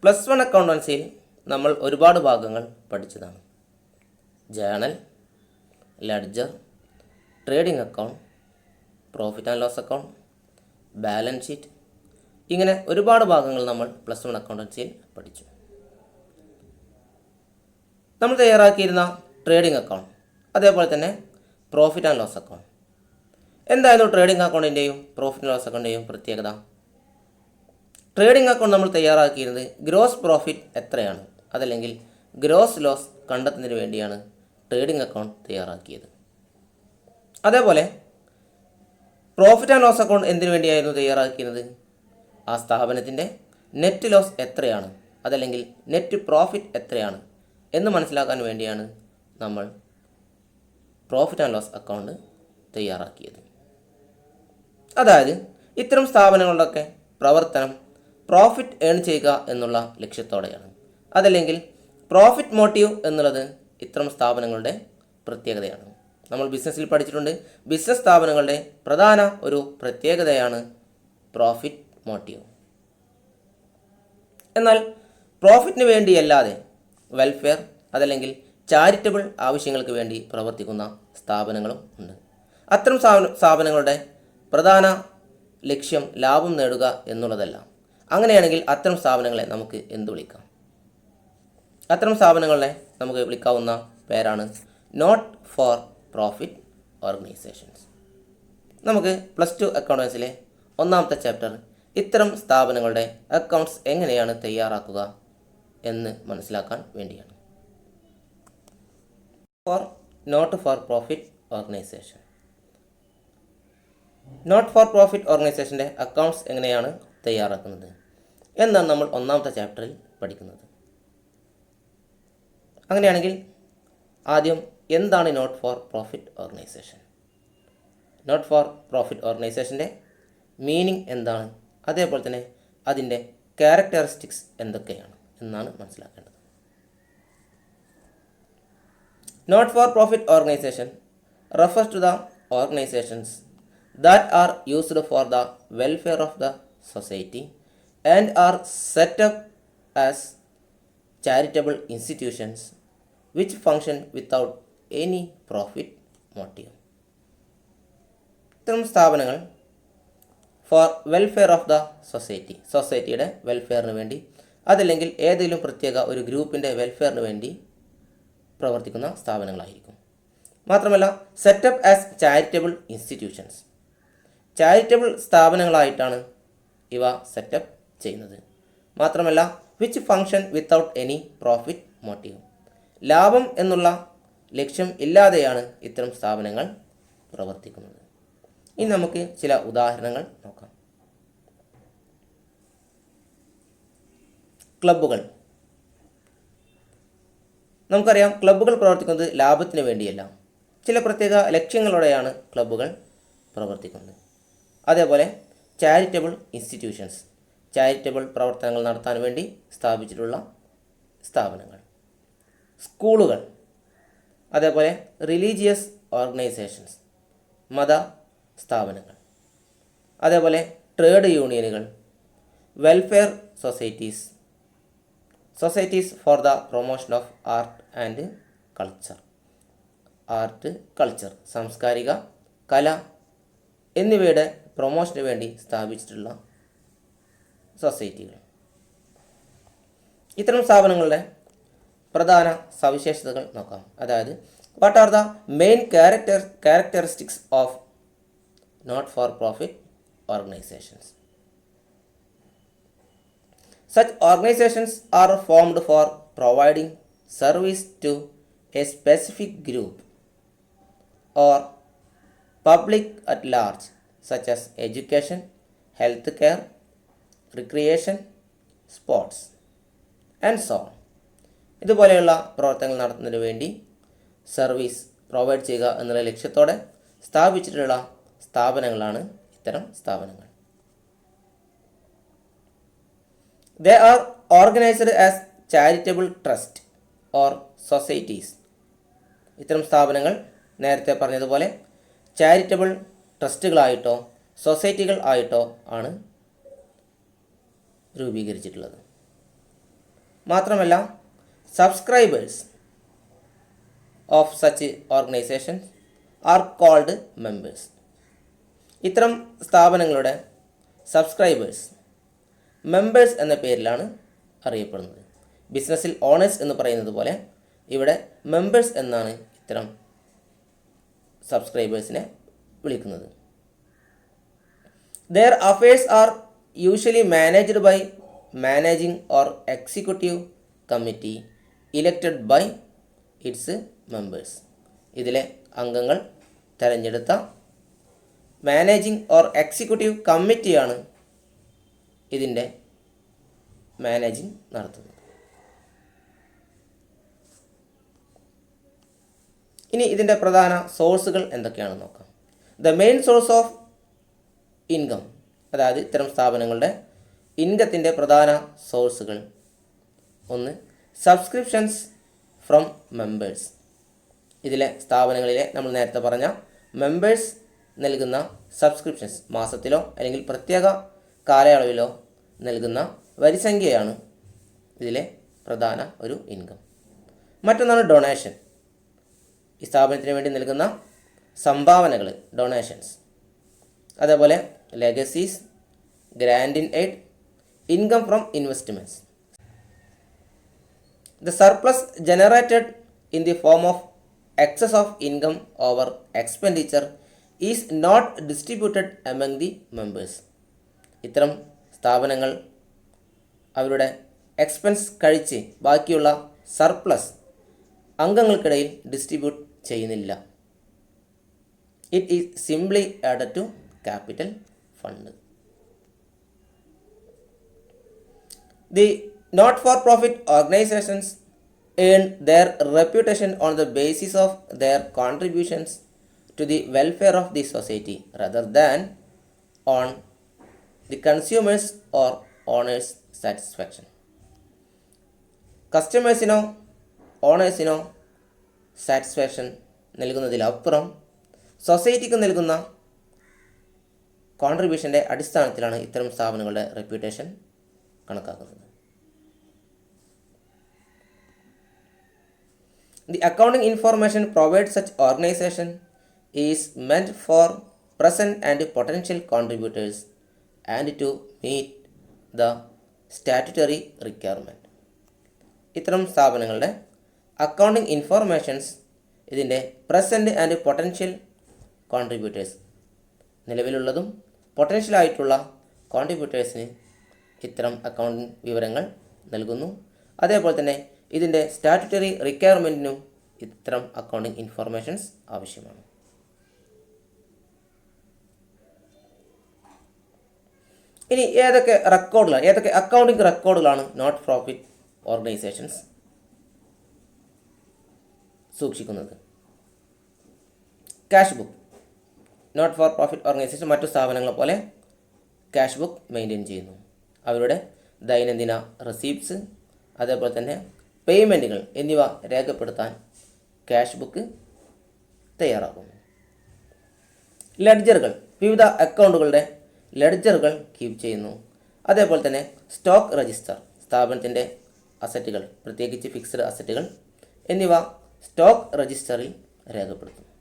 Plus one അക്കൗണ്ടൻസിയിൽ നമ്മൾ ഒരുപാട് ഭാഗങ്ങൾ പഠിച്ചതാണ്. Journal, ledger, trading account, profit and loss account, balance sheet, ഇങ്ങനെ ഒരുപാട് ഭാഗങ്ങൾ നമ്മൾ പ്ലസ് വൺ അക്കൗണ്ടൻസിയിൽ പഠിച്ചു. നമ്മൾ തയ്യാറാക്കിയിരുന്ന ട്രേഡിംഗ് അക്കൗണ്ട്, അതേപോലെ തന്നെ പ്രോഫിറ്റ് ആൻഡ് ലോസ് അക്കൗണ്ട്. എന്തായിരുന്നു ട്രേഡിംഗ് അക്കൗണ്ടിൻ്റെയും പ്രോഫിറ്റ് ആൻഡ് ലോസ് അക്കൗണ്ടിൻ്റെയും പ്രത്യേകത? ട്രേഡിംഗ് അക്കൗണ്ട് നമ്മൾ തയ്യാറാക്കിയിരുന്നത് ഗ്രോസ് പ്രോഫിറ്റ് എത്രയാണ്, അതല്ലെങ്കിൽ ഗ്രോസ് ലോസ് കണ്ടെത്തുന്നതിന് വേണ്ടിയാണ് ട്രേഡിംഗ് അക്കൗണ്ട് തയ്യാറാക്കിയത്. അതേപോലെ പ്രോഫിറ്റ് ആൻഡ് ലോസ് അക്കൗണ്ട് എന്തിനു വേണ്ടിയായിരുന്നു തയ്യാറാക്കിയത്? ആ സ്ഥാപനത്തിൻ്റെ നെറ്റ് ലോസ് എത്രയാണ്, അതല്ലെങ്കിൽ നെറ്റ് പ്രോഫിറ്റ് എത്രയാണ് എന്ന് മനസ്സിലാക്കാൻ വേണ്ടിയാണ് നമ്മൾ പ്രോഫിറ്റ് ആൻഡ് ലോസ് അക്കൗണ്ട് തയ്യാറാക്കിയത്. അതായത് ഇത്തരം സ്ഥാപനങ്ങളുടെയൊക്കെ പ്രവർത്തനം പ്രോഫിറ്റ് ഏൺ ചെയ്യുക എന്നുള്ള ലക്ഷ്യത്തോടെയാണ്. അതല്ലെങ്കിൽ പ്രോഫിറ്റ് മോട്ടീവ് എന്നുള്ളത് ഇത്തരം സ്ഥാപനങ്ങളുടെ പ്രത്യേകതയാണ്. നമ്മൾ ബിസിനസ്സിൽ പഠിച്ചിട്ടുണ്ട്, ബിസിനസ് സ്ഥാപനങ്ങളുടെ പ്രധാന ഒരു പ്രത്യേകതയാണ് പ്രോഫിറ്റ് മോട്ടീവ്. എന്നാൽ പ്രോഫിറ്റിന് വേണ്ടിയല്ലാതെ വെൽഫെയർ, അതല്ലെങ്കിൽ ചാരിറ്റബിൾ ആവശ്യങ്ങൾക്ക് വേണ്ടി പ്രവർത്തിക്കുന്ന സ്ഥാപനങ്ങളും ഉണ്ട്. അത്തരം സ്ഥാപനങ്ങളുടെ പ്രധാന ലക്ഷ്യം ലാഭം നേടുക എന്നുള്ളതല്ല. അങ്ങനെയാണെങ്കിൽ അത്തരം സ്ഥാപനങ്ങളെ നമുക്ക് എന്ത് വിളിക്കാം? അത്തരം സ്ഥാപനങ്ങളെ നമുക്ക് വിളിക്കാവുന്ന പേരാണ് നോട്ട് ഫോർ പ്രോഫിറ്റ് ഓർഗനൈസേഷൻസ്. നമുക്ക് പ്ലസ് ടു അക്കൗണ്ടൻസിലെ ഒന്നാമത്തെ ചാപ്റ്റർ ഇത്തരം സ്ഥാപനങ്ങളുടെ അക്കൗണ്ട്സ് എങ്ങനെയാണ് തയ്യാറാക്കുക എന്ന് മനസ്സിലാക്കാൻ വേണ്ടിയാണ്. Not for profit organisation. Not for profit ഓർഗനൈസേഷൻ്റെ അക്കൗണ്ട്സ് എങ്ങനെയാണ് തയ്യാറാക്കുന്നത് എന്നാണ് നമ്മൾ ഒന്നാമത്തെ ചാപ്റ്ററിൽ പഠിക്കുന്നത്. അങ്ങനെയാണെങ്കിൽ ആദ്യം എന്താണ് not for profit organisation? Not for profit ഓർഗനൈസേഷൻ്റെ മീനിങ് എന്താണ്, അതേപോലെ തന്നെ അതിൻ്റെ ക്യാരക്ടറിസ്റ്റിക്സ് എന്തൊക്കെയാണ് എന്നാണ് മനസ്സിലാക്കേണ്ടത്. Not for profit organization refers to the organizations that are used for the welfare of the society and are set up as charitable institutions which function without any profit motive. ഇത്തരം സ്ഥാപനങ്ങൾ four welfare of the society, സൊസൈറ്റിയുടെ വെൽഫെയറിന് വേണ്ടി, അതല്ലെങ്കിൽ ഏതെങ്കിലും പ്രത്യേക ഒരു ഗ്രൂപ്പിൻ്റെ വെൽഫെയറിന് വേണ്ടി പ്രവർത്തിക്കുന്ന സ്ഥാപനങ്ങളായിരിക്കും. മാത്രമല്ല set up as charitable institutions, charitable സ്ഥാപനങ്ങളായിട്ടാണ് ഇവ സെറ്റപ്പ് ചെയ്യുന്നത്. മാത്രമല്ല which function without any profit motive, ലാഭം എന്നുള്ള ലക്ഷ്യം ഇല്ലാതെയാണ് ഇത്തരം സ്ഥാപനങ്ങൾ പ്രവർത്തിക്കുന്നത്. ഇനി നമുക്ക് ചില ഉദാഹരണങ്ങൾ നോക്കാം. ക്ലബ്ബുകൾ. നമുക്കറിയാം, ക്ലബ്ബുകൾ പ്രവർത്തിക്കുന്നത് ലാഭത്തിന് വേണ്ടിയല്ല, ചില പ്രത്യേക ലക്ഷ്യങ്ങളോടെയാണ് ക്ലബ്ബുകൾ പ്രവർത്തിക്കുന്നത്. അതേപോലെ ചാരിറ്റബിൾ ഇൻസ്റ്റിറ്റ്യൂഷൻസ്, ചാരിറ്റബിൾ പ്രവർത്തനങ്ങൾ നടത്താൻ വേണ്ടി സ്ഥാപിച്ചിട്ടുള്ള സ്ഥാപനങ്ങൾ. സ്കൂളുകൾ, അതേപോലെ റിലീജിയസ് ഓർഗനൈസേഷൻസ്, മത സ്ഥാപനങ്ങൾ, അതേപോലെ ട്രേഡ് യൂണിയനുകൾ, welfare societies, societies for the promotion of art and culture, art culture, സാംസ്കാരിക കല എന്നിവയുടെ പ്രൊമോഷന് വേണ്ടി സ്ഥാപിച്ചിട്ടുള്ള സൊസൈറ്റികൾ. ഇത്തരം സ്ഥാപനങ്ങളുടെ പ്രധാന സവിശേഷതകൾ നോക്കാം. അതായത് what are the main characteristics of not for profit organisations. Such organizations are formed for providing service to a specific group or public at large, such as education, healthcare, recreation, sports, and so on. ഇതുപോലെയുള്ള പ്രവർത്തനങ്ങൾ നടത്തുന്നതിന് വേണ്ടി service provide ചെയ്യുക എന്നുള്ള ലക്ഷ്യത്തോടെ സ്ഥാപിച്ചിട്ടുള്ള സ്ഥാപനങ്ങളാണ് ഇത്തരം സ്ഥാപനങ്ങൾ. They are organized as charitable trust or societies. ഇത്തരം സ്ഥാപനങ്ങൾ നേരത്തെ പറഞ്ഞതുപോലെ ചാരിറ്റബിൾ ട്രസ്റ്റുകളായിട്ടോ സൊസൈറ്റികൾ ആയിട്ടോ ആണ് രൂപീകരിച്ചിട്ടുള്ളത്. മാത്രമല്ല subscribers of such organisations are called members. ഇത്തരം സ്ഥാപനങ്ങളുടെ സബ്സ്ക്രൈബേഴ്സ് മെമ്പേഴ്സ് എന്ന പേരിലാണ് അറിയപ്പെടുന്നത്. ബിസിനസ്സിൽ ഓണേഴ്സ് എന്ന് പറയുന്നത് പോലെ ഇവിടെ മെമ്പേഴ്സ് എന്നാണ് ഇത്തരം സബ്സ്ക്രൈബേഴ്സിനെ വിളിക്കുന്നത്. Their affairs are usually managed by managing or executive committee elected by its members. ഇതിലെ അംഗങ്ങൾ തിരഞ്ഞെടുത്ത മാനേജിംഗ് ഓർ എക്സിക്യൂട്ടീവ് കമ്മിറ്റിയാണ് ഇതിൻ്റെ മാനേജിംഗ് നടത്തുന്നത്. ഇനി ഇതിൻ്റെ പ്രധാന സോഴ്സുകൾ എന്തൊക്കെയാണെന്ന് നോക്കാം. The main source of income, അതായത് ഇത്തരം സ്ഥാപനങ്ങളുടെ ഇൻകത്തിൻ്റെ പ്രധാന സോഴ്സുകൾ: ഒന്ന്, സബ്സ്ക്രിപ്ഷൻസ് ഫ്രം മെമ്പേഴ്സ്. ഇതിലെ സ്ഥാപനങ്ങളിലെ നമ്മൾ നേരത്തെ പറഞ്ഞ മെമ്പേഴ്സ് നൽകുന്ന സബ്സ്ക്രിപ്ഷൻസ്, മാസത്തിലോ അല്ലെങ്കിൽ പ്രത്യേക കാലയളവിലോ നൽകുന്ന വരിസംഖ്യയാണ് ഇതിലെ പ്രധാന ഒരു ഇൻകം. മറ്റൊന്നാണ് ഡൊണേഷൻ. ഈ സ്ഥാപനത്തിന് വേണ്ടി നൽകുന്ന സംഭാവനകൾ, ഡൊണേഷൻസ്. അതേപോലെ legacies, grant in aid, income from investments. The surplus generated in the form of excess of income over expenditure is not distributed among the members. ഇത്തരം സ്ഥാപനങ്ങൾ അവരുടെ എക്സ്പെൻസ് കഴിച്ച് ബാക്കിയുള്ള സർപ്ലസ് അംഗങ്ങൾക്കിടയിൽ ഡിസ്ട്രിബ്യൂട്ട് ചെയ്യുന്നില്ല. It is simply added to capital fund. The not-for-profit organizations earn their reputation on the basis of their contributions to the welfare of the society rather than on the consumers or owners' satisfaction. കസ്റ്റമേഴ്സിനോ ഓണേഴ്സിനോ satisfaction നൽകുന്നതിലപ്പുറം സൊസൈറ്റിക്ക് നൽകുന്ന കോൺട്രിബ്യൂഷൻ്റെ അടിസ്ഥാനത്തിലാണ് ഇത്തരം സ്ഥാപനങ്ങളുടെ reputation കണക്കാക്കുന്നത്. The accounting information provide such organisation is meant for present and potential contributors and to meet the statutory requirement. ഇത്തരം സ്ഥാപനങ്ങളുടെ അക്കൗണ്ടിംഗ് ഇൻഫോർമേഷൻസ് ഇതിൻ്റെ പ്രസൻറ്റ് ആൻഡ് പൊട്ടൻഷ്യൽ കോൺട്രിബ്യൂട്ടേഴ്സ്, നിലവിലുള്ളതും പൊട്ടൻഷ്യലായിട്ടുള്ള കോൺട്രിബ്യൂട്ടേഴ്സിന് ഇത്തരം അക്കൗണ്ടിംഗ് വിവരങ്ങൾ നൽകുന്നു. അതേപോലെ തന്നെ ഇതിൻ്റെ സ്റ്റാറ്റ്യൂട്ടറി റിക്വയർമെൻറ്റിനും ഇത്തരം അക്കൗണ്ടിംഗ് ഇൻഫോർമേഷൻസ് ആവശ്യമാണ്. ഇനി ഏതൊക്കെ അക്കൗണ്ടിംഗ് റെക്കോർഡുകളാണ് നോട്ട് പ്രോഫിറ്റ് ഓർഗനൈസേഷൻസ് സൂക്ഷിക്കുന്നത്? Cash book. Not for profit organisation മറ്റു സ്ഥാപനങ്ങളെ പോലെ ക്യാഷ് ബുക്ക് മെയിൻറ്റെയിൻ ചെയ്യുന്നു. അവരുടെ ദൈനംദിന റെസീപ്റ്റ്സ്, അതേപോലെ തന്നെ പേയ്മെൻറ്റുകൾ എന്നിവ രേഖപ്പെടുത്താൻ ക്യാഷ് ബുക്ക് തയ്യാറാക്കുന്നു. ലെഡ്ജറുകൾ, വിവിധ അക്കൗണ്ടുകളുടെ ലെഡ്ജറുകൾ കീപ്പ് ചെയ്യുന്നു. അതേപോലെ തന്നെ സ്റ്റോക്ക് രജിസ്റ്റർ, സ്ഥാപനത്തിൻ്റെ അസറ്റുകൾ, പ്രത്യേകിച്ച് ഫിക്സ്ഡ് അസറ്റുകൾ എന്നിവ സ്റ്റോക്ക് രജിസ്റ്ററിൽ രേഖപ്പെടുത്തുന്നു.